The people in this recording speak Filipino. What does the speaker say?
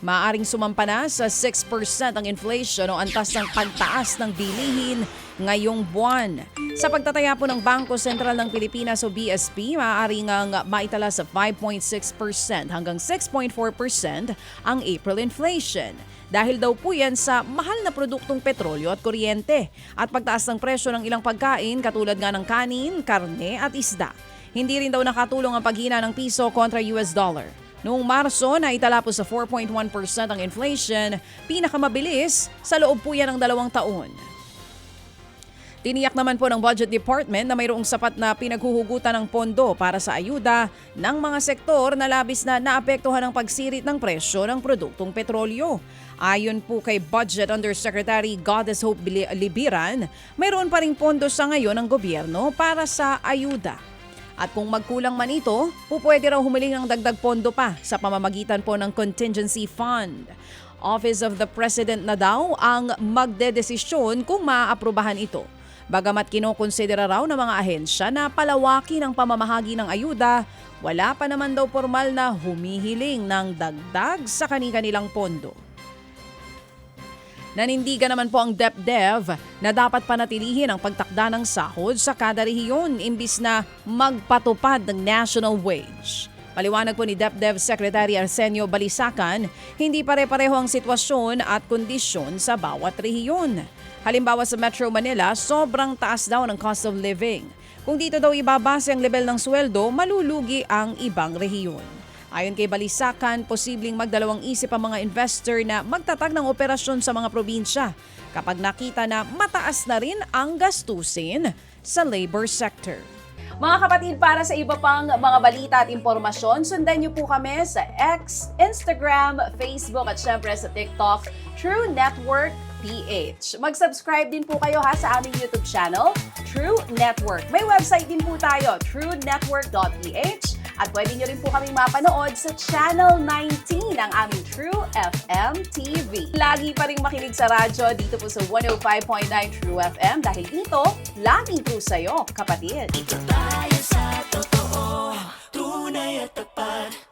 Maaaring sumampa na sa 6% ang inflation o antas ng pagtaas ng bilihin ngayong buwan. Sa pagtataya po ng Bangko Sentral ng Pilipinas o BSP, maaaring ang maitala sa 5.6% hanggang 6.4% ang April inflation. Dahil daw po yan sa mahal na produktong petrolyo at kuryente at pagtaas ng presyo ng ilang pagkain katulad nga ng kanin, karne at isda. Hindi rin daw nakatulong ang paghina ng piso kontra US dollar. Noong Marso, naitala po sa 4.1% ang inflation, pinakamabilis sa loob po yan ng 2 taon. Tiniyak naman po ng Budget Department na mayroong sapat na pinaghuhugutan ng pondo para sa ayuda ng mga sektor na labis na naapektuhan ng pagsirit ng presyo ng produktong petrolyo. Ayon po kay Budget Undersecretary Goddess Hope Libiran, mayroon pa ring pondo sa ngayon ng gobyerno para sa ayuda. At kung magkulang man ito, pwede raw humiling ng dagdag pondo pa sa pamamagitan po ng Contingency Fund. Office of the President na daw ang magdedesisyon kung maaaprubahan ito. Bagamat kinokonsidera raw ng mga ahensya na palawakin ang pamamahagi ng ayuda, wala pa naman daw formal na humihiling ng dagdag sa kani-kanilang pondo. Nanindigan naman po ang DepDev na dapat panatilihin ang pagtakda ng sahod sa kada rehiyon imbis na magpatupad ng national wage. Paliwanag po ni DepDev Secretary Arsenio Balisacan, hindi pare-pareho ang sitwasyon at kondisyon sa bawat rehiyon. Halimbawa sa Metro Manila, sobrang taas daw ng cost of living. Kung dito daw ibabase ang level ng sweldo, malulugi ang ibang rehiyon. Ayon kay Balisacan, posibleng magdalawang isip ang mga investor na magtatag ng operasyon sa mga probinsya kapag nakita na mataas na rin ang gastusin sa labor sector. Mga kapatid, para sa iba pang mga balita at impormasyon, sundan niyo po kami sa X, Instagram, Facebook at syempre sa TikTok, True Network PH. Mag-subscribe din po kayo sa aming YouTube channel, True Network. May website din po tayo, truenetwork.ph. At pwede nyo rin po kaming mapanood sa Channel 19 ng aming True FM TV. Lagi pa rin makinig sa radyo dito po sa 105.9 True FM dahil dito, lagi po sa'yo, kapatid. Dito tayo sa totoo, tunay at tapat.